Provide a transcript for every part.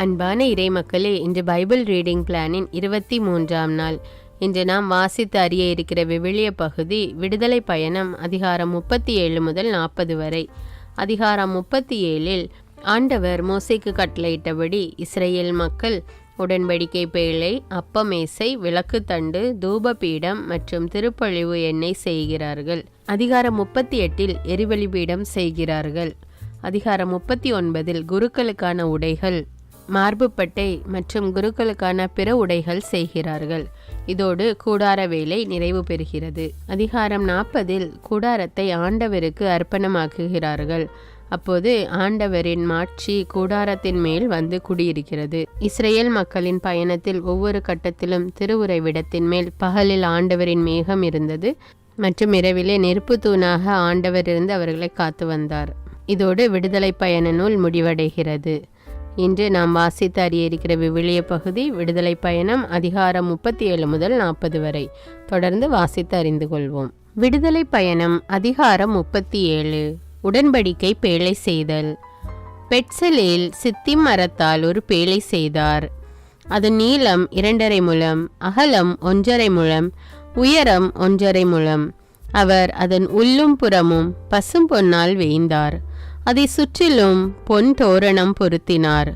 அன்பான இறைமக்களே, இன்று Bible reading பிளானின் 23ஆம் நாள். இன்று நாம் வாசித்து அறிய இருக்கிற விவிலிய பகுதி விடுதலை பயணம் அதிகாரம் 37 முதல் 40 வரை. அதிகாரம் 37இல் ஆண்டவர் மோசேக்கு கட்டளையிட்டபடி இஸ்ரேல் மக்கள் உடன்படிக்கை பேழை, அப்பமேசை, விளக்குத்தண்டு, தூபபீடம் மற்றும் திருப்பொழிவு எண்ணெய் செய்கிறார்கள். அதிகாரம் 38இல் எரிபலி பீடம் செய்கிறார்கள். அதிகாரம் 39இல் குருக்களுக்கான உடைகள், மார்புப்பட்டை மற்றும் குருக்களுக்கான பிற உடைகள் செய்கிறார்கள். இதோடு கூடார வேலை நிறைவு பெறுகிறது. அதிகாரம் 40இல் கூடாரத்தை ஆண்டவருக்கு அர்ப்பணமாக்குகிறார்கள். அப்போது ஆண்டவரின் மாட்சி கூடாரத்தின் மேல் வந்து குடியிருக்கிறது. இஸ்ரேல் மக்களின் பயணத்தில் ஒவ்வொரு கட்டத்திலும் திருவுறைவிடத்தின் மேல் பகலில் ஆண்டவரின் மேகம் இருந்தது மற்றும் இரவிலே நெருப்பு தூணாக ஆண்டவர் இருந்து அவர்களை காத்து வந்தார். இதோடு விடுதலை பயண நூல் முடிவடைகிறது. இன்று நாம் வாசித்து அறிய இருக்கிற விவிலிய பகுதி விடுதலை பயணம் அதிகாரம் 37 முதல் 40 வரை. தொடர்ந்து வாசித்து அறிந்து கொள்வோம். விடுதலை பயணம் அதிகாரம் 37. உடன்படிக்கை பேழை செய்தல். பெட்சலேல் சித்திம் மரத்தால் ஒரு பேழை செய்தார். அதன் நீளம் 2.5 முழம், அகலம் 1.5 முழம், உயரம் 1.5 முழம். அவர் அதன் உள்ளும் புறமும் பசும் பொன்னால் வேய்ந்தார். அதை சுற்றிலும் பொன் தோரணம் பொருத்தினார்.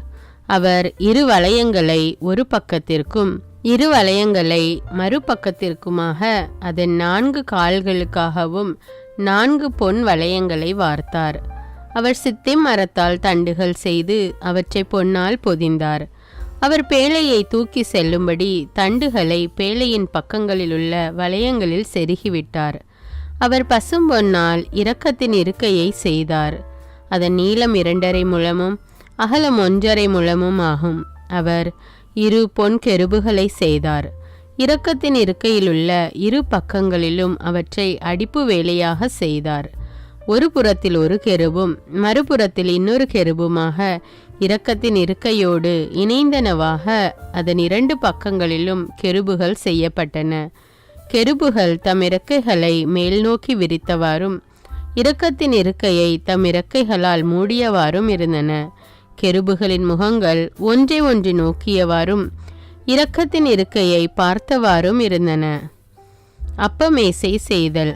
அவர் 2 வளையங்களை ஒரு பக்கத்திற்கும் 2 வளையங்களை மறுபக்கத்திற்குமாக அதன் 4 கால்களுக்காகவும் 4 பொன் வளையங்களை வார்த்தார். அவர் சித்திம் மரத்தால் தண்டுகள் செய்து அவற்றை பொன்னால் பொதிந்தார். அவர் பேழையை தூக்கி செல்லும்படி தண்டுகளை பேழையின் பக்கங்களில் உள்ள வளையங்களில் செருகிவிட்டார். அவர் பசும்பொன்னால் இரக்கத்தின் இருக்கையை செய்தார். அதன் நீளம் 2.5 முழமும் அகலம் 1.5 முழமும் ஆகும். அவர் 2 பொன் கெருபுகளை செய்தார். இரக்கத்தின் இருக்கையில் உள்ள 2 பக்கங்களிலும் அவற்றை அடிப்பு வேலையாக செய்தார். ஒரு புறத்தில் ஒரு கெருபும் மறுபுறத்தில் இன்னொரு கெருபுமாக இரக்கத்தின் இருக்கையோடு இணைந்தனவாக அதன் 2 பக்கங்களிலும் கெருபுகள் செய்யப்பட்டன. கெருபுகள் தம் இறக்கைகளை மேல் நோக்கி விரித்தவாறும் இரக்கத்தின் இருக்கையை தம் இறக்கைகளால் மூடியவாறும் இருந்தன. கெருபுகளின் முகங்கள் ஒன்றை ஒன்று நோக்கியவாறும் இரக்கத்தின் இருக்கையை பார்த்தவாறும் இருந்தன. அப்பமேசை செய்தல்.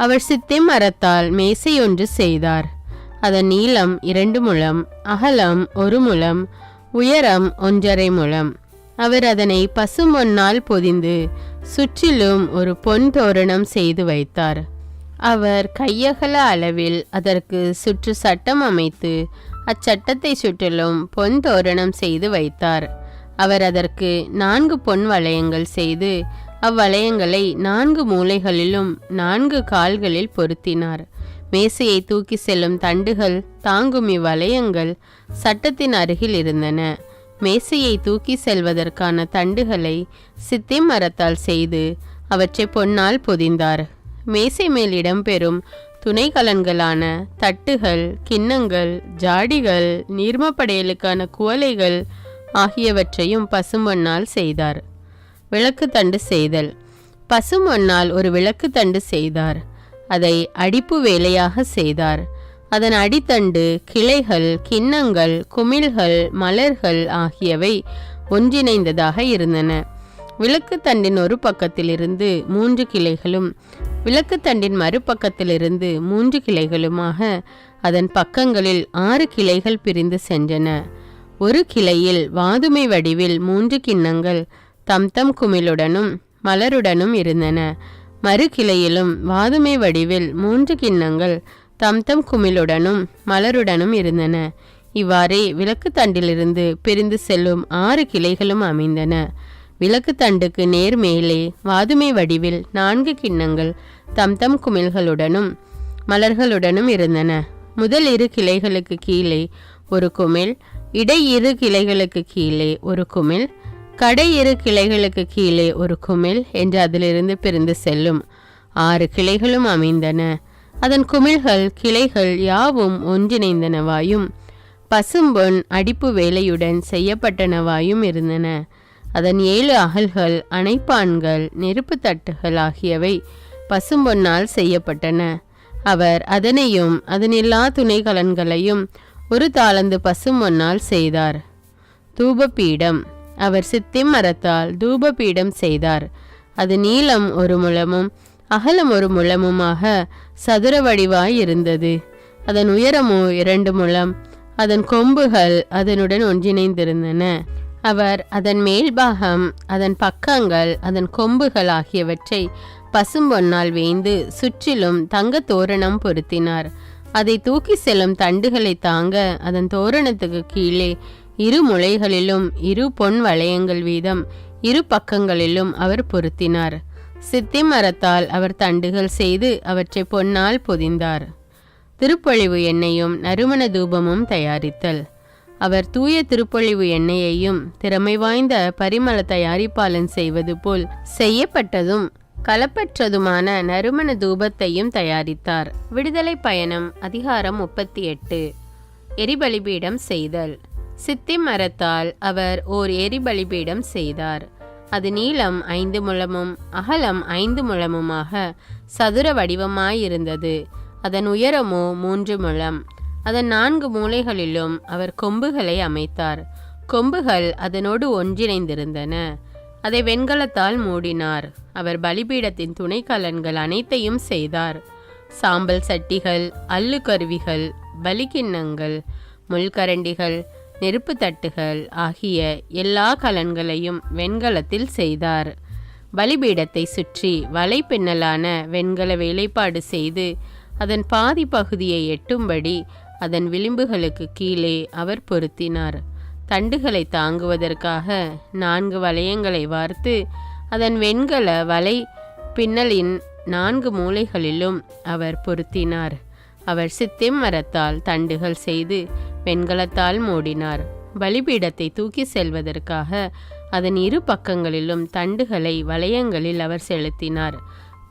அவர் சித்திம் மரத்தால் மேசை ஒன்று செய்தார். அதன் நீளம் 2 முழம், அகலம் 1 முழம், உயரம் 1.5 முழம். அவர் அதனை பசும்பொன்னால் பொதிந்து சுற்றிலும் ஒரு பொன் தோரணம் செய்து வைத்தார். அவர் கையகல அளவில் அதற்கு சுற்று சட்டம் அமைத்து அச்சட்டத்தை சுற்றிலும் பொன் தோரணம் செய்து வைத்தார். அவர் அதற்கு 4 பொன் வளையங்கள் செய்து அவ்வளையங்களை 4 மூலைகளிலும் 4 கால்களில் பொருத்தினார். மேசையை தூக்கி செல்லும் தண்டுகள் தாங்கும் இவ்வளையங்கள் சட்டத்தின் அருகில் இருந்தன. மேசையை தூக்கி செல்வதற்கான தண்டுகளை சித்திம் மரத்தால் செய்து அவற்றை பொன்னால் பொதிந்தார். மேசை மேல் இடம்பெறும் துணைக்கலன்களான தட்டுகள், கிண்ணங்கள், ஜாடிகள், நீர்மப்படையலுக்கான குவளைகள் ஆகியவற்றையும் பசும்பொன்னால் செய்தார். விளக்குத்தண்டு செய்தல். பசும்பொன்னால் ஒரு விளக்குத்தண்டு செய்தார். அதை அடிப்பு வேலையாக செய்தார். அதன் அடித்தண்டு, கிளைகள், கிண்ணங்கள், குமிழ்கள், மலர்கள் ஆகியவை ஒன்றிணைந்ததாக இருந்தன. விளக்குத்தண்டின் ஒரு பக்கத்திலிருந்து 3 கிளைகளும் விளக்குத்தண்டின் மறுபக்கத்திலிருந்து 3 கிளைகளுமாக அதன் பக்கங்களில் 6 கிளைகள் பிரிந்து சென்றன. ஒரு கிளையில் வாதுமை வடிவில் 3 கிண்ணங்கள் தம் குமிழுடனும் மலருடனும் இருந்தன. மறு கிளையிலும் வாதுமை வடிவில் 3 கிண்ணங்கள் தம் குமிழுடனும் மலருடனும் இருந்தன. இவ்வாறே விளக்குத்தண்டிலிருந்து பிரிந்து செல்லும் 6 கிளைகளும் அமைந்தன. விளக்குத்தண்டுக்கு நேர் மேலே வாதுமை வடிவில் 4 கிண்ணங்கள் தம் குமிழ்களுடனும் மலர்களுடனும் இருந்தன. முதல் 2 கிளைகளுக்கு கீழே ஒரு குமிழ், இடை 2 கிளைகளுக்கு கீழே ஒரு குமிழ், கடை 2 கிளைகளுக்கு கீழே ஒரு குமிழ் என்று அதிலிருந்து பிரிந்து செல்லும் 6 கிளைகளும் அமைந்தன. அதன் குமிழ்கள், கிளைகள் யாவும் ஒன்றிணைந்தனவாயும் பசும்பொன் அடிப்பு வேலையுடன் செய்யப்பட்டனவாயும் இருந்தன. அதன் 7 அகல்கள், அணைப்பான்கள், நெருப்பு தட்டுகள் ஆகியவை பசும்பொன்னால் செய்யப்பட்டன. அவர் அதனையும் அதன் எல்லா துணைக்கலன்களையும் 1 தாலந்து பசும்பொன்னால் செய்தார். தூபபீடம். அவர் சித்திம் மரத்தால் தூபபீடம் செய்தார். அது நீளம் 1 முழமும் அகலம் 1 முழமுமாக சதுர வடிவாய் இருந்தது. அதன் உயரமோ 2 முழம். அதன் கொம்புகள் அதனுடன் ஒன்றிணைந்திருந்தன. அவர் அதன் மேல்பாகம், அதன் பக்கங்கள், அதன் கொம்புகள் ஆகியவற்றை பசும்பொன்னால் வேய்ந்து சுற்றிலும் தங்க தோரணம் பொருத்தினார். அதை தூக்கி செல்லும் தண்டுகளை தாங்க அதன் தோரணத்துக்கு கீழே 2 முளைகளிலும் 2 பொன் வளையங்கள் வீதம் 2 பக்கங்களிலும் அவர் பொருத்தினார். சித்தி மரத்தால் அவர் தண்டுகள் செய்து அவற்றை பொன்னால் பொதிந்தார். திருப்பொழிவு எண்ணெயும் நறுமண தூபமும் தயாரித்தல். அவர் தூய திருப்பொழிவு எண்ணெயையும் திறமை வாய்ந்த பரிமள தயாரிப்பாளன் செய்வது போல் செய்யப்பட்டதும் கலப்பற்றதுமான நறுமண தூபத்தையும் தயாரித்தார். விடுதலை பயணம் அதிகாரம் 38. எரிபலிபீடம் செய்தல். சித்தி மரத்தால் அவர் ஓர் எரிபலிபீடம் செய்தார். அது நீளம் 5 முழமும் அகலம் 5 முழமுமாக சதுர வடிவமாயிருந்தது. அதன் உயரமோ 3 முழம். அதன் 4 மூலைகளிலும் அவர் கொம்புகளை அமைத்தார். கொம்புகள் அதனோடு ஒன்றிணைந்திருந்தன. அதை வெண்கலத்தால் மூடினார். அவர் பலிபீடத்தின் துணைக்கலன்கள் அனைத்தையும் செய்தார். சாம்பல் சட்டிகள், அல்லு கருவிகள், பலிக்கிண்ணங்கள், முள்கரண்டிகள், நெருப்பு தட்டுகள் ஆகிய எல்லா கலன்களையும் வெண்கலத்தில் செய்தார். பலிபீடத்தை சுற்றி வலை பின்னலான வெண்கல வேலைப்பாடு செய்து அதன் பாதி பகுதியை எட்டும்படி அதன் விளிம்புகளுக்கு கீழே அவர் பொருத்தினார். தண்டுகளை தாங்குவதற்காக 4 வளையங்களை வார்த்து அதன் வெண்கல வலை பின்னலின் 4 மூலைகளிலும் அவர் பொருத்தினார். அவர் சித்திம் மரத்தால் தண்டுகள் செய்து வெண்கலத்தால் மூடினார். பலிபீடத்தை தூக்கி செல்வதற்காக அதன் 2 பக்கங்களிலும் தண்டுகளை வளையங்களில் அவர் செலுத்தினார்.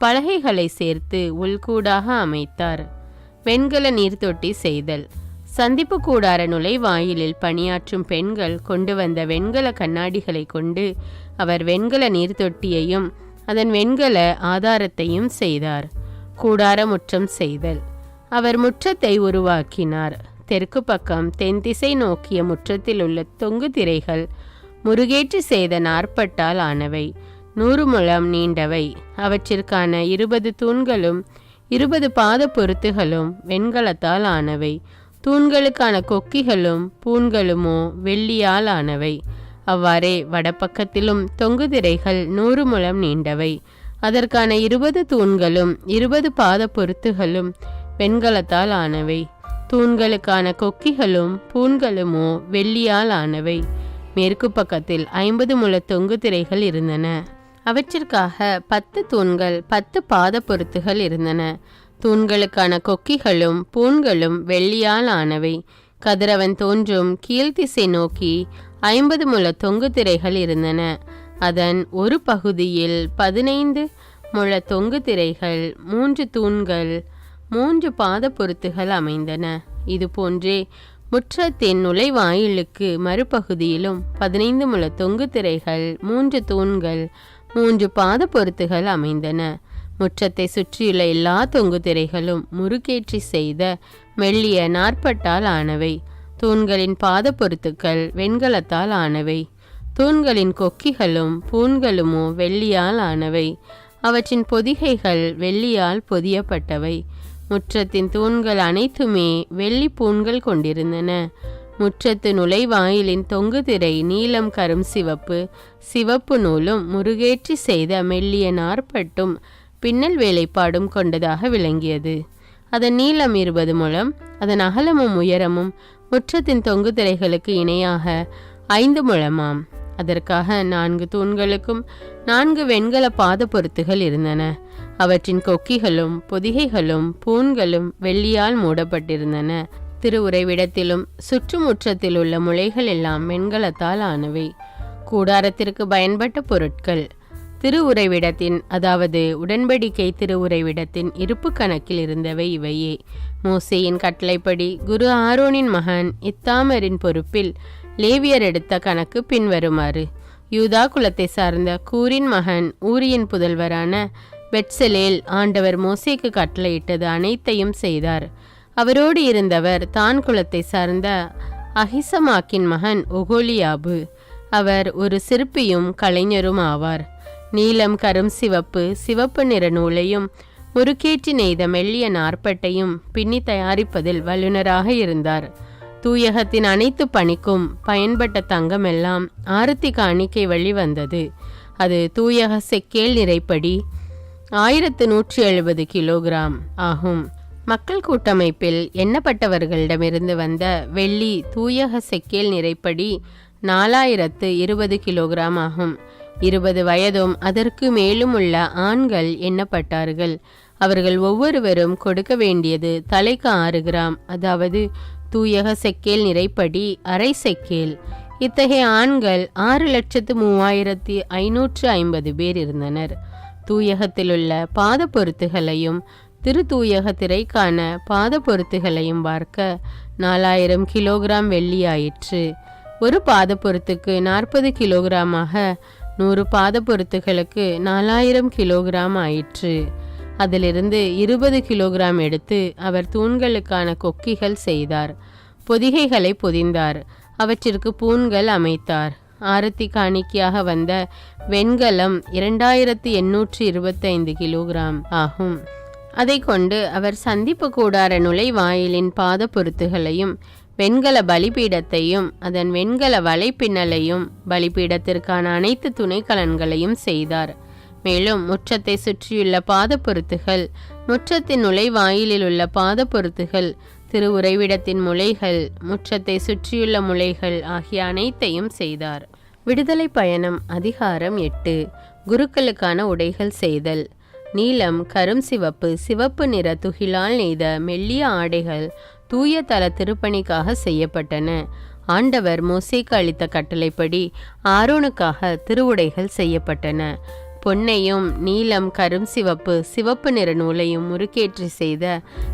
பலகைகளை சேர்த்து உள்கூடாக அமைத்தார். வெண்கல நீர்த்தொட்டி செய்தல். சந்திப்பு கூடார நுழைவாயிலில் பணியாற்றும் பெண்கள் கொண்டு வந்த வெண்கல கண்ணாடிகளை கொண்டு அவர் வெண்கல நீர்த்தொட்டியையும் அதன் வெண்கல ஆதாரத்தையும் செய்தார். கூடார முற்றம் செய்தல். அவர் முற்றத்தை உருவாக்கினார். தெற்கு பக்கம் தென் திசை நோக்கிய முற்றத்தில் உள்ள தொங்கு திரைகள் முருகேற்றி செய்த நாற்பட்டால் ஆனவை, 100 முழம் நீண்டவை. அவற்றிற்கான 20 தூண்களும் 20 பாத பொருத்துகளும் வெண்கலத்தால் ஆனவை. தூண்களுக்கான கொக்கிகளும் பூண்களுமோ வெள்ளியால் ஆனவை. அவ்வாறே வடப்பக்கத்திலும் தொங்கு திரைகள் 100 முழம் நீண்டவை. அதற்கான 20 தூண்களும் 20 பாத பொருத்துகளும் வெண்கலத்தால் ஆனவை. தூண்களுக்கான கொக்கிகளும் பூண்களுமோ வெள்ளியால் ஆனவை. மேற்கு பக்கத்தில் 50 முழ தொங்கு திரைகள் இருந்தன. அவற்றிற்காக 10 தூண்கள் 10 பாத பொருத்துகள் இருந்தன. தூண்களுக்கான கொக்கிகளும் பூண்களும் வெள்ளியால் ஆனவை. கதிரவன் தோன்றும் கீழ்த்திசை நோக்கி 50 முழ தொங்கு திரைகள் இருந்தன. அதன் ஒரு பகுதியில் 15 முழ தொங்கு திரைகள், 3 தூண்கள், 3 பாத பொருத்துகள் அமைந்தன. இது போன்றே முற்றத்தின் நுழைவாயிலுக்கு மறுபகுதியிலும் 15 முழ தொங்கு திரைகள், 3 தூண்கள், 3 பாத பொருத்துகள் அமைந்தன. முற்றத்தை சுற்றியுள்ள எல்லா தொங்கு திரைகளும் முறுக்கேற்றி செய்த மெல்லிய நாற்பட்டால் ஆனவை. தூண்களின் பாத பொருத்துக்கள் வெண்கலத்தால் ஆனவை. தூண்களின் கொக்கிகளும் பூண்களுமோ வெள்ளியால் ஆனவை. அவற்றின் பொதிகைகள் வெள்ளியால் பொதியப்பட்டவை. முற்றத்தின் தூண்கள் அனைத்துமே வெள்ளி பூண்கள் கொண்டிருந்தன. முற்றத்து நுழைவாயிலின் தொங்கு திரை நீலம் கரும் சிவப்பு, சிவப்பு நூலும் முருகேற்றி செய்த மெல்லிய நாற்பட்டும் பின்னல் வேலைப்பாடும் கொண்டதாக விளங்கியது. அதன் நீளம் 20 முழம், அதன் அகலமும் உயரமும் முற்றத்தின் தொங்கு திரைகளுக்கு இணையாக 5 முழமாம். அதற்காக 4 தூண்களுக்கும் 4 வெண்கல பாத பொருத்துகள் இருந்தன. அவற்றின் கொக்கிகளும் பொதிகைகளும் பூண்களும் வெள்ளியால் மூடப்பட்டிருந்தன. திருவுறைவிடத்திலும் சுற்றுமுற்றத்தில் உள்ள முளைகள் எல்லாம் வெண்கலத்தால் ஆனவை. கூடாரத்திற்கு பயன்பட்ட பொருட்கள். திருவுறைவிடத்தின், அதாவது உடன்படிக்கை திருவுறைவிடத்தின் இருப்பு கணக்கில் இருந்தவை இவையே. மோசேயின் கட்டளைப்படி குரு ஆரோனின் மகன் இத்தாமரின் பொறுப்பில் லேவியர் எடுத்த கணக்கு பின்வருமாறு. யூதா குலத்தை சார்ந்த கூரின் மகன் ஊரியின் புதல்வரான பெட்சலேல் ஆண்டவர் மோசேக்கு கட்டளையிட்டது அனைத்தையும் செய்தார். அவரோடு இருந்தவர் தான் குலத்தை சார்ந்த அஹிசமாக்கின் மகன் ஒகோலியாபு. அவர் ஒரு சிற்பியும் கலைஞரும் ஆவார். நீலம், கரும் சிவப்பு, சிவப்பு நிற நூலையும் முறுக்கேற்றி நெய்த மெல்லிய நாற்பட்டையும் பின்னி தயாரிப்பதில் வல்லுநராக இருந்தார். தூயகத்தின் அனைத்து பணிக்கும் பயன்பட்ட தங்கமெல்லாம் ஆரத்தி காணிக்கை வழி வந்தது. அது தூயக செக்கேல் நிறைப்படி 1170 கிலோகிராம் ஆகும். மக்கள் கூட்டமைப்பில் எண்ணப்பட்டவர்களிடமிருந்து வந்த வெள்ளி தூயக செக்கேல் நிறைப்படி 4020 கிலோகிராம் ஆகும். 20 வயதும் அதற்கு மேலும் உள்ள ஆண்கள் எண்ணப்பட்டார்கள். அவர்கள் ஒவ்வொருவரும் கொடுக்க வேண்டியது தலைக்கு 6 கிராம், அதாவது தூயக செக்கேல் நிறைப்படி அரை செக்கேல். இத்தகைய ஆண்கள் 6,03,550 பேர் இருந்தனர். தூயகத்திலுள்ள பாத பொருத்துகளையும் திரு தூயக திரைக்கான பாத பொருத்துகளையும் பார்க்க 4000 கிலோகிராம் வெள்ளியாயிற்று. ஒரு பாத பொருத்துக்கு 40 கிலோகிராமாக 100 பாத பொருத்துகளுக்கு 4000 கிலோகிராம் ஆயிற்று. அதிலிருந்து 20 கிலோகிராம் எடுத்து அவர் தூண்களுக்கான கொக்கிகள் செய்தார். பொதிகைகளை பொதிந்தார். அவற்றிற்கு பூண்கள் அமைத்தார். ஆரத்தி காணிக்கையாக வந்த வெண்கலம் 2825 கிலோகிராம் ஆகும். அதை கொண்டு அவர் சந்திப்பு கூடார நுழைவாயிலின் பாத பொருத்துகளையும் வெண்கல பலிபீடத்தையும் அதன் வெண்கல வலைப்பின்னலையும் பலிபீடத்திற்கான அனைத்து துணைக்கலன்களையும் செய்தார். மேலும் முற்றத்தை சுற்றியுள்ள பாத பொருத்துகள், முற்றத்தின் நுழைவாயிலில் உள்ள பாத பொருத்துகள், திரு உறைவிடத்தின் முளைகள், முற்றத்தை சுற்றியுள்ள முளைகள் ஆகிய அனைத்தையும் செய்தார். விடுதலை பயணம் அதிகாரம் 8. குருக்களுக்கான உடைகள் செய்தல். நீலம், கரும் சிவப்பு, சிவப்பு நிற துகிலால் நெய்த மெல்லிய ஆடைகள் தூய தல திருப்பணிக்காக செய்யப்பட்டன. ஆண்டவர் மோசேக்கு அளித்த கட்டளைப்படி ஆரோனுக்காக திருவுடைகள் செய்யப்பட்டன. பொன்னையும் நீலம், கரும் சிவப்பு, சிவப்பு நிற நூலையும் முறுக்கேற்றி செய்த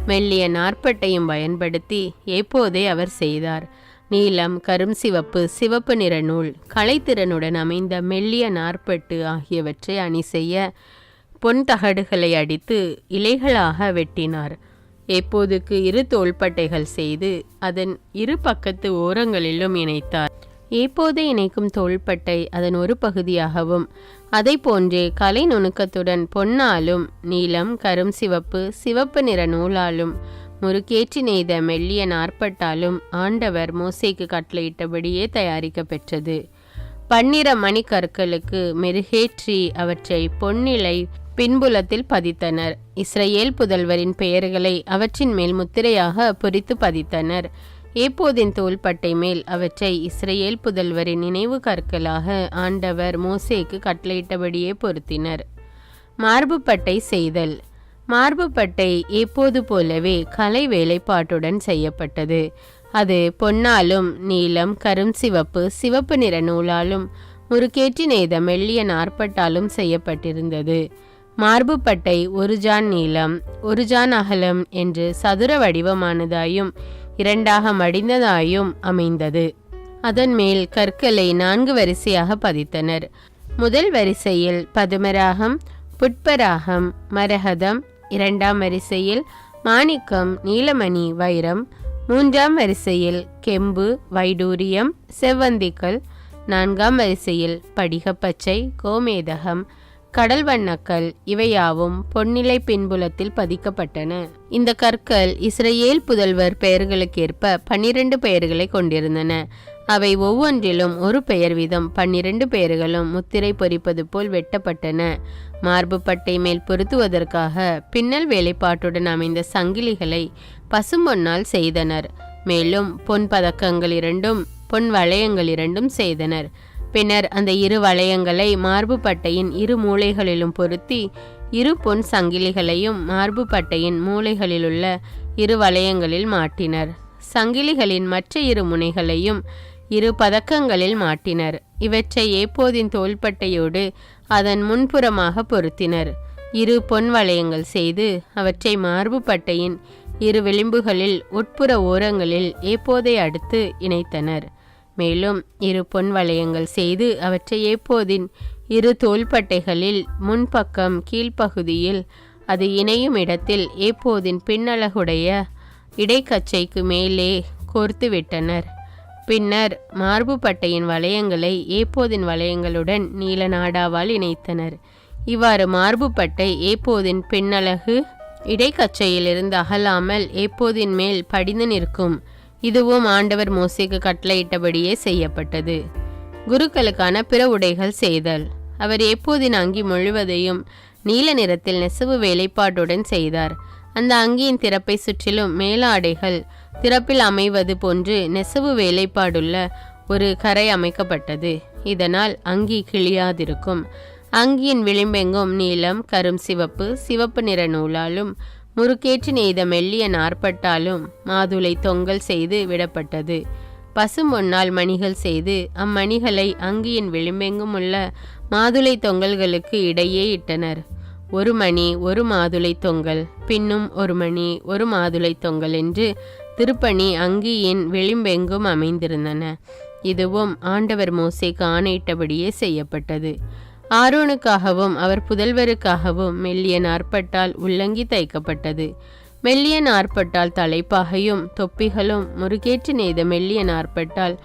மெல்லிய நாற்பட்டையும் பயன்படுத்தி எப்போதே அவர் செய்தார். நீலம், கரும் சிவப்பு, சிவப்பு நிற நூல், கலைத்திறனுடன் அமைந்த மெல்லிய நாற்பட்டு ஆகியவற்றை அணி செய்ய பொன் தகடுகளை அடித்து இலைகளாக வெட்டினார். எப்போதுக்கு 2 தோள்பட்டைகள் செய்து அதன் 2 பக்கத்து ஓரங்களிலும் இணைத்தார். எப்போது இணைக்கும் தோள்பட்டை அதன் ஒரு பகுதியாகவும் அதை போன்றே கலை நுணுக்கத்துடன் பொன்னாலும் நீலம், கரும் சிவப்பு, சிவப்பு நிற நூலாலும் முறுக்கேற்றி நெய்த மெல்லிய நாற்பட்டாலும் ஆண்டவர் மோசேக்கு கட்டளையிட்டபடியே தயாரிக்க பெற்றது. 12 மணிக்கற்களுக்கு மெருகேற்றி அவற்றை பொன்னிலை பின்புலத்தில் பதித்தனர். இஸ்ரவேல் புதல்வரின் பெயர்களை அவற்றின் மேல் முத்திரையாக பொறித்து பதித்தனர். ஏப்போதின் தோள்பட்டை மேல் அவற்றை இஸ்ரவேல் புதல்வரின் நினைவு கற்களாக ஆண்டவர் மோசேக்கு கட்டளையிட்டபடியே பொருத்தினர். மார்பு பட்டை செய்தல். மார்பு பட்டை எப்போது போலவே கலை வேலைப்பாட்டுடன் செய்யப்பட்டது. அது பொன்னாலும் நீலம், கரும் சிவப்பு, சிவப்பு நிற நூலாலும் முறுக்கேற்றி நெய்த மெல்லிய நாற்பட்டாலும் செய்யப்பட்டிருந்தது. மார்பு பட்டை 1 ஜான் நீளம் 1 ஜான் அகலம் என்று சதுர வடிவமானதாயும் 2ஆக மடிந்ததாயும் அமைந்தது. அதன் மேல் கற்களை 4 வரிசையாக பதித்தனர். முதல் வரிசையில் பதுமராகம், புட்பராகம், மரகதம். 2ஆம் வரிசையில் மாணிக்கம், நீலமணி, வைரம். 3ஆம் வரிசையில் கெம்பு, வைடூரியம், செவ்வந்திக்கல். 4ஆம் வரிசையில் படிகப்பச்சை, கோமேதகம், கடல் வண்ணக்கல். இவையாவும் பொன்னிலை பின்புலத்தில் பதிக்கப்பட்டன. இந்த கற்கள் இஸ்ரவேல் புதல்வர் பெயர்களுக்கேற்ப 12 பெயர்களை கொண்டிருந்தன. அவை ஒவ்வொன்றிலும் ஒரு பெயர் வீதம் 12 பெயர்களும் முத்திரை பொறிப்பது போல் வெட்டப்பட்டன. மார்பு பட்டை மேல் பொருத்துவதற்காக பின்னல் வேலைப்பாட்டுடன் அமைந்த சங்கிலிகளை பசும்பொன்னால் செய்தனர். மேலும் பொன் பதக்கங்கள் 2, பொன் வளையங்கள் 2 செய்தனர். பின்னர் அந்த 2 வளையங்களை மார்பு பட்டையின் 2 மூலைகளிலும் பொருத்தி 2 பொன் சங்கிலிகளையும் மார்பு பட்டையின் மூலைகளிலுள்ள 2 வளையங்களில் மாட்டினர். சங்கிலிகளின் மற்ற 2 முனைகளையும் 2 பதக்கங்களில் மாட்டினர். இவற்றை ஏப்போதின் தோள்பட்டையோடு அதன் முன்புறமாக பொருத்தினர். 2 பொன் வளையங்கள் செய்து அவற்றை மார்பு பட்டையின் 2 விளிம்புகளில் உட்புற ஓரங்களில் ஏப்போதை அடுத்து இணைத்தனர். மேலும் 2 பொன் வளையங்கள் செய்து அவற்றை ஏப்போதின் 2 தோள்பட்டைகளில் முன்பக்கம் கீழ்ப்பகுதியில் அது இணையும் இடத்தில் ஏப்போதின் பின்னலகுடைய இடைக்கச்சைக்கு மேலே கோர்த்து விட்டனர். பின்னர் மார்பு பட்டையின் வளையங்களை ஏப்போதின் வளையங்களுடன் நீல நாடாவால் இணைத்தனர். இவ்வாறு மார்பு பட்டை ஏப்போதின் பின்னலகு இடைக்கச்சையிலிருந்து அகலாமல் ஏப்போதின் மேல் படிந்து நிற்கும். இதுவும் ஆண்டவர் மோசேக்கு கட்டளையிட்டபடியே செய்யப்பட்டது. குருக்களுக்கான பிற உடைகள் செய்தல். அவர் ஏப்போதின் அங்கி முழுவதையும் நீல நிறத்தில் நெசவு வேலைப்பாட்டுடன் செய்தார். அந்த அங்கியின் திறப்பை சுற்றிலும் மேலாடைகள் திறப்பில் அமைவது போன்று நெசவு வேலைப்பாடுள்ள ஒரு கரை அமைக்கப்பட்டது. இதனால் அங்கி கிழியாதிருக்கும். அங்கியின் விளிம்பெங்கும் நீலம், கரும் சிவப்பு, சிவப்பு நிற நூலாலும் முறுக்கேற்று நெய்த மெல்லிய நாற்பட்டாலும் மாதுளை தொங்கல் செய்து விடப்பட்டது. பசும்பொன்னால் மணிகள் செய்து அம்மணிகளை அங்கியின் விளிம்பெங்கும் உள்ள மாதுளை தொங்கல்களுக்கு இடையே இட்டனர். ஒரு மணி ஒரு மாதுளை தொங்கல், பின்னும் ஒரு மணி ஒரு மாதுளை தொங்கல் என்று திருப்பணி அங்கியின் விளிம்பெங்கும் அமைந்திருந்தன. இதுவும் ஆண்டவர் மோசேக்கு ஆணையிட்டபடியே செய்யப்பட்டது. ஆரோனுக்காகவும் அவர் புதல்வருக்காகவும் மெல்லிய நாற்பட்டால் உள்ளங்கி தைக்கப்பட்டது. மெல்லிய நாற்பட்டால் தலைப்பாகையும் தொப்பிகளும் முறுக்கேற்று நெய்த மெல்லிய நாற்பட்டால்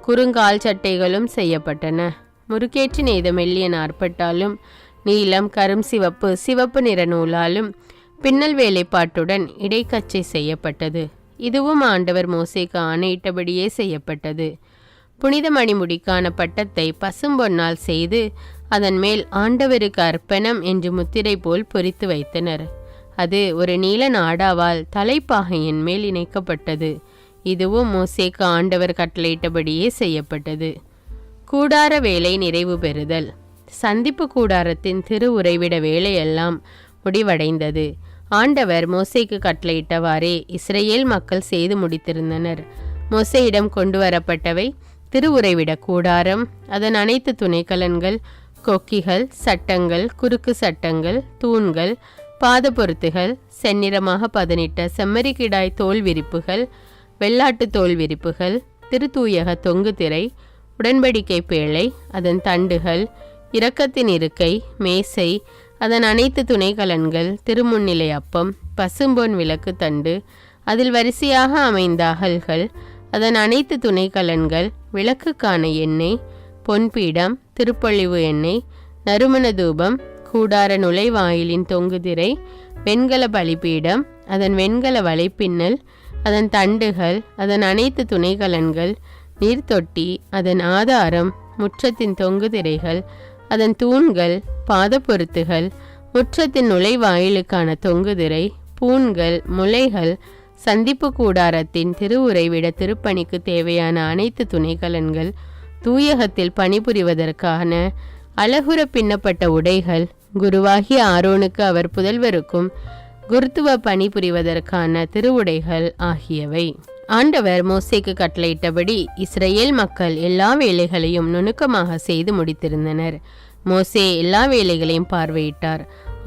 குறுங்கால் சட்டைகளும் செய்யப்பட்டன. முறுக்கேற்று நெய்த மெல்லிய நாற்பட்டாலும் நீலம், கரும் சிவப்பு, சிவப்பு நிற நூலாலும் பின்னல் வேலைப்பாட்டுடன் இடைக்கச்சை செய்யப்பட்டது. இதுவும் ஆண்டவர் மோசேக்கு ஆணையிட்டபடியே செய்யப்பட்டது. புனித மணிமுடிக்கான பட்டத்தை பசும்பொன்னால் செய்து அதன் மேல் ஆண்டவருக்கு அர்ப்பணம் என்று முத்திரை போல் பொறித்து வைத்தனர். அது ஒரு நீல நாடாவால் தலைப்பாகையின் மேல் இணைக்கப்பட்டது. இதுவும் மோசேக்கு ஆண்டவர் கட்டளையிட்டபடியே செய்யப்பட்டது. கூடார வேலை நிறைவு பெறுதல். சந்திப்பு கூடாரத்தின் திரு உறைவிட வேலையெல்லாம் முடிவடைந்தது. ஆண்டவர் மோசேக்கு கட்டளையிட்டவாறே இஸ்ரேல் மக்கள் செய்து முடித்திருந்தனர். மோசேயிடம் கொண்டு வரப்பட்டவை திரு உறைவிட கூடாரம், அதன் அனைத்து துணைக்கலன்கள், கொக்கிகள், சட்டங்கள், குறுக்கு சட்டங்கள், தூண்கள், பாத பொருத்துகள், செந்நிறமாக பதனிட்ட செம்மறிக்கிடாய் தோல் விரிப்புகள், வெள்ளாட்டு தோல் விரிப்புகள், திருத்தூயக தொங்கு திரை, உடன்படிக்கை பேழை, அதன் தண்டுகள், இரக்கத்தின் இருக்கை, மேசை, அதன் அனைத்து துணைக்கலன்கள், திருமுன்னிலை அப்பம், பசும்பொன் விளக்கு தண்டு, அதில் வரிசையாக அமைந்த அகல்கள், அதன் அனைத்து துணைக்கலன்கள், விளக்குக்கான எண்ணெய், பொன்பீடம், திருப்பொழிவு எண்ணெய், நறுமண தூபம், கூடார நுழைவாயிலின் தொங்குதிரை, வெண்கல பலிபீடம், அதன் வெண்கல வலைப்பின்னல், அதன் தண்டுகள், அதன் அனைத்து துணைக்கலன்கள், நீர்த்தொட்டி, அதன் ஆதாரம், முற்றத்தின் தொங்கு திரைகள், அதன் தூண்கள், பாத பொருத்துகள், முற்றத்தின் நுழைவாயிலுக்கான தொங்குதிரை, பூண்கள், முளைகள், சந்திப்பு கூடாரத்தின் திருவுறைவிட திருப்பணிக்கு தேவையான அனைத்து துணைக்கலன்கள், தூயகத்தில் பணிபுரிவதற்கான அழகுற பின்னப்பட்ட உடைகள், குருவாகிய ஆரோனுக்கு அவர் புதல்வருக்கும் குருத்துவ பணிபுரிவதற்கான திருவுடைகள் ஆகியவை. ஆண்டவர் மோசேக்கு கட்டளையிட்டபடி இஸ்ரேல் மக்கள் எல்லா வேலைகளையும் நுணுக்கமாக செய்து முடித்திருந்தனர். மோசே எல்லா வேலைகளையும் பார்வையிட்டார்.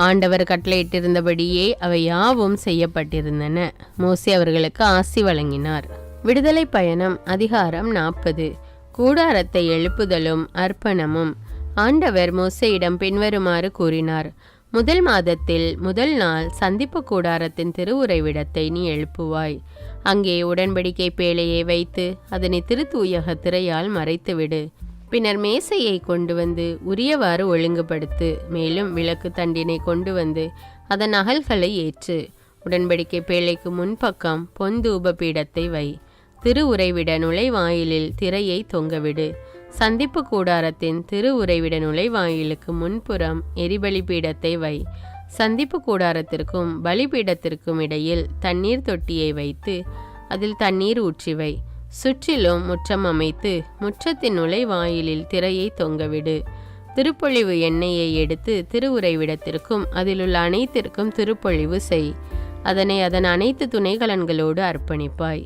ஆண்டவர் கட்டளையிட்டிருந்தபடியே அவை யாவும் செய்யப்பட்டிருந்தன. மோசே அவர்களுக்கு ஆசி வழங்கினார். விடுதலை பயணம் அதிகாரம் 40. கூடாரத்தை எழுப்புதலும் அர்ப்பணமும். ஆண்டவர் மோசேயிடம் பின்வருமாறு கூறினார்: முதல் மாதத்தில் முதல் நாள் சந்திப்பு கூடாரத்தின் திருவுறைவிடத்தை நீ எழுப்புவாய். அங்கே உடன்படிக்கை பேழையை வைத்து அதனை திருத்தூயக திரையால் மறைத்துவிடு. பின்னர் மேசையை கொண்டு வந்து உரியவாறு ஒழுங்குபடுத்து. மேலும் விளக்கு தண்டினை கொண்டு வந்து அதன் அகல்களை ஏற்று. உடன்படிக்கை பேழைக்கு முன்பக்கம் பொன் தூப பீடத்தை வை. திரு உறைவிட நுழைவாயிலில் திரையை தொங்கவிடு. சந்திப்பு கூடாரத்தின் திரு உறைவிட நுழைவாயிலுக்கு முன்புறம் எரிபலி பீடத்தை வை. சந்திப்பு கூடாரத்திற்கும் பலிபீடத்திற்கும் இடையில் தண்ணீர் தொட்டியை வைத்து அதில் தண்ணீர் ஊற்றி வை. சுற்றிலும் முற்றம் அமைத்து முற்றத்தின் நுழைவாயிலில் திரையை தொங்கவிடு. திருப்பொழிவு எண்ணெயை எடுத்து திருவுறைவிடத்திற்கும் அதிலுள்ள அனைத்திற்கும் திருப்பொழிவு செய். அதனை அதன் அனைத்து துணைக்கலன்களோடு அர்ப்பணிப்பாய்.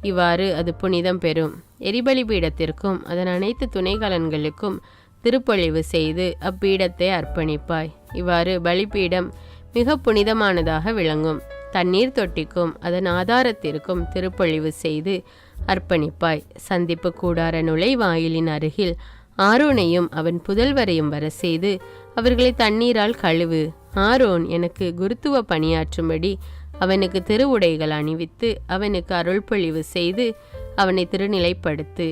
இவ்வாறு அது புனிதம் பெறும். எரிபலி பீடத்திற்கும் அதன் அனைத்து துணைக்கலன்களுக்கும் திருப்பொழிவு செய்து அப்பீடத்தை அர்ப்பணிப்பாய். இவ்வாறு பலிபீடம் மிக புனிதமானதாக விளங்கும். தண்ணீர் தொட்டிக்கும் அதன் ஆதாரத்திற்கும் திருப்பொழிவு செய்து அர்ப்பணிப்பாய். சந்திப்பு கூடார நுழைவாயிலின் அருகில் ஆரோனையும் அவன் புதல்வரையும் வர செய்து அவர்களை தண்ணீரால் கழுவு. ஆரோன் எனக்கு குருத்துவ பணியாற்றும்படி அவனுக்கு திருவுடைகள் அணிவித்து அவனுக்கு அருள்பொழிவு செய்து அவனை திருநிலைப்படுத்து.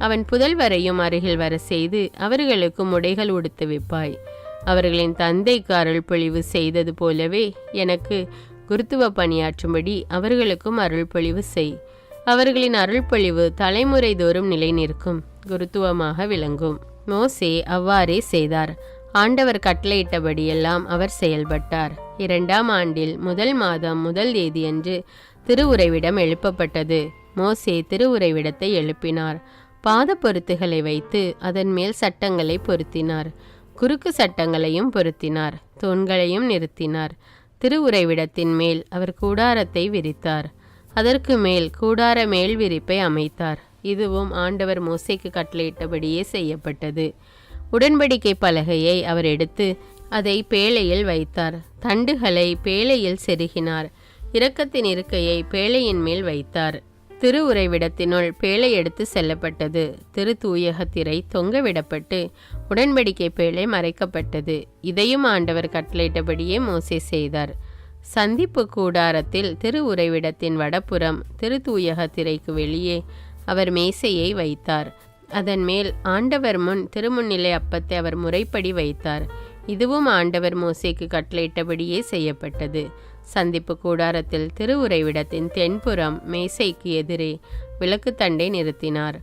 அவன் புதல்வரையும் அருகில் வர செய்து அவர்களுக்கும் உடைகள் உடுத்து வைப்பாய். அவர்களின் தந்தைக்கு அருள் பொழிவு செய்தது போலவே எனக்கு குருத்துவ பணியாற்றும்படி அவர்களுக்கும் அருள் பொழிவு செய். அவர்களின் அருள் பொழிவு தலைமுறை தோறும் நிலை நிற்கும் குருத்துவமாக விளங்கும். மோசே அவ்வாறே செய்தார். ஆண்டவர் கட்டளையிட்டபடியெல்லாம் அவர் செயல்பட்டார். 2ஆம் ஆண்டில் 1 மாதம் 1 தேதியன்று திருவுறைவிடம் எழுப்பப்பட்டது. மோசே திருவுறைவிடத்தை எழுப்பினார். பாத பொருத்துகளை வைத்து அதன் மேல் சட்டங்களை பொருத்தினார். குறுக்கு சட்டங்களையும் பொருத்தினார். தூண்களையும் நிறுத்தினார். திருவுறைவிடத்தின் மேல் அவர் கூடாரத்தை விரித்தார். அதற்கு மேல் கூடார மேல் விரிப்பை அமைத்தார். இதுவும் ஆண்டவர் மோசேக்கு கட்டளையிட்டபடியே செய்யப்பட்டது. உடன்படிக்கை பலகையை அவர் எடுத்து அதை பேழையில் வைத்தார். தண்டுகளை பேழையில் செருகினார். இரக்கத்தின் இருக்கையை பேழையின் மேல் வைத்தார். திருவுறைவிடத்தினுள் பேழை எடுத்து செல்லப்பட்டது. திரு தூயக திரை தொங்கவிடப்பட்டு உடன்படிக்கை பேழை மறைக்கப்பட்டது. இதையும் ஆண்டவர் கட்டளையிட்டபடியே மோசே செய்தார். சந்திப்பு கூடாரத்தில் திருவுறைவிடத்தின் வடபுறம் திரு தூயக திரைக்கு வெளியே அவர் மேசையை வைத்தார். அதன் மேல் ஆண்டவர் முன் திருமுன்னிலை அப்பத்தை அவர் முறைப்படி வைத்தார். இதுவும் ஆண்டவர் மோசேக்கு கட்டளையிட்டபடியே செய்யப்பட்டது. சந்திப்பு கூடாரத்தில் திருவுறைவிடத்தின் தென்புறம் மேசைக்கு எதிரே விளக்கு தண்டை நிறுத்தினார்.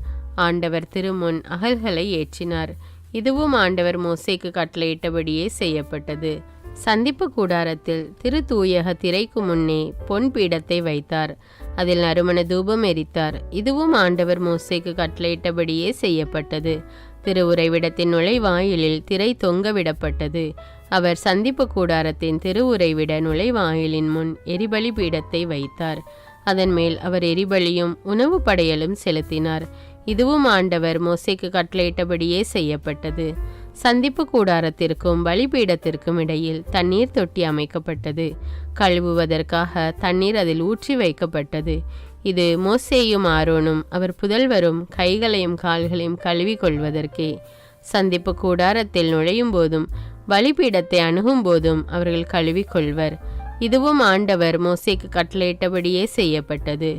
ஆண்டவர் திருமுன் அகல்களை ஏற்றினார். இதுவும் ஆண்டவர் மோசேக்கு கட்டளையிட்டபடியே செய்யப்பட்டது. சந்திப்பு கூடாரத்தில் திரு தூயக திரைக்கு முன்னே பொன் பீடத்தை வைத்தார். அதில் நறுமண தூபம் எரித்தார். இதுவும் ஆண்டவர் மோசேக்கு கட்டளையிட்டபடியே செய்யப்பட்டது. திருவுறைவிடத்தின் நுழைவாயிலில் திரை தொங்கவிடப்பட்டது. அவர் சந்திப்பு கூடாரத்தின் திருவுறைவிட நுழைவாயிலின் முன் எரிபலி பீடத்தை வைத்தார். அதன் மேல் அவர் எரிபலியும் உணவு படையலும் செலுத்தினார். இதுவும் ஆண்டவர் மோசேக்கு கட்டளையிட்டபடியே செய்யப்பட்டது. சந்திப்பு கூடாரத்திற்கும் பலிபீடத்திற்கும் இடையில் தண்ணீர் தொட்டி அமைக்கப்பட்டது. கழுவுவதற்காக தண்ணீர் அதில் ஊற்றி வைக்கப்பட்டது. இது மோசேயும் ஆரோனும் அவர் புதல்வரும் கைகளையும் கால்களையும் கழுவி கொள்வதற்கே. சந்திப்பு கூடாரத்தில் நுழையும் போதும் பலிபீடத்தை அணுகும் போதும் அவர்கள் கழுவி கொள்வர். இதுவும் ஆண்டவர் மோசேக்கு கட்டளையிட்டபடியே செய்யப்பட்டது.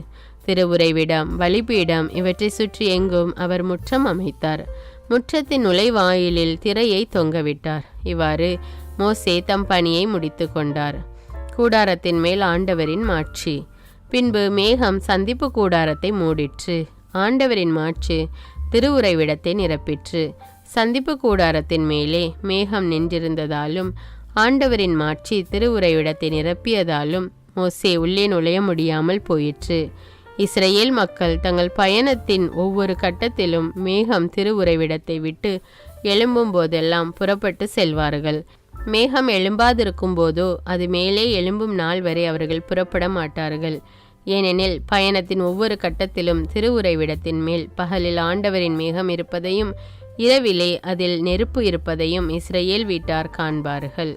திருவுறைவிடம் பலிபீடம் இவற்றை சுற்றி எங்கும் அவர் முற்றம் அமைத்தார். முற்றத்தின் நுழைவாயிலில் திரையை தொங்கவிட்டார். இவ்வாறு மோசே தம் பணியை முடித்து கொண்டார். கூடாரத்தின் மேல் ஆண்டவரின் மாட்சி. பின்பு மேகம் சந்திப்பு கூடாரத்தை மூடிற்று. ஆண்டவரின் மாட்சி திருவுறைவிடத்தை நிரப்பிற்று. சந்திப்பு கூடாரத்தின் மேலே மேகம் நின்றிருந்ததாலும் ஆண்டவரின் மாட்சி திருவுறைவிடத்தை நிரப்பியதாலும் மோசே உள்ளே நுழைய முடியாமல் போயிற்று. இஸ்ரேல் மக்கள் தங்கள் பயணத்தின் ஒவ்வொரு கட்டத்திலும் மேகம் திருவுறைவிடத்தை விட்டு எழும்பும் போதெல்லாம் புறப்பட்டு செல்வார்கள். மேகம் எழும்பாதிருக்கும் போதோ அது மேலே எழும்பும் நாள் வரை அவர்கள் புறப்பட மாட்டார்கள். ஏனெனில் பயணத்தின் ஒவ்வொரு கட்டத்திலும் திருவுறைவிடத்தின் மேல் பகலில் ஆண்டவரின் மேகம் இருப்பதையும் இரவிலே அதில் நெருப்பு இருப்பதையும் இஸ்ரேல் வீட்டார் காண்பார்கள்.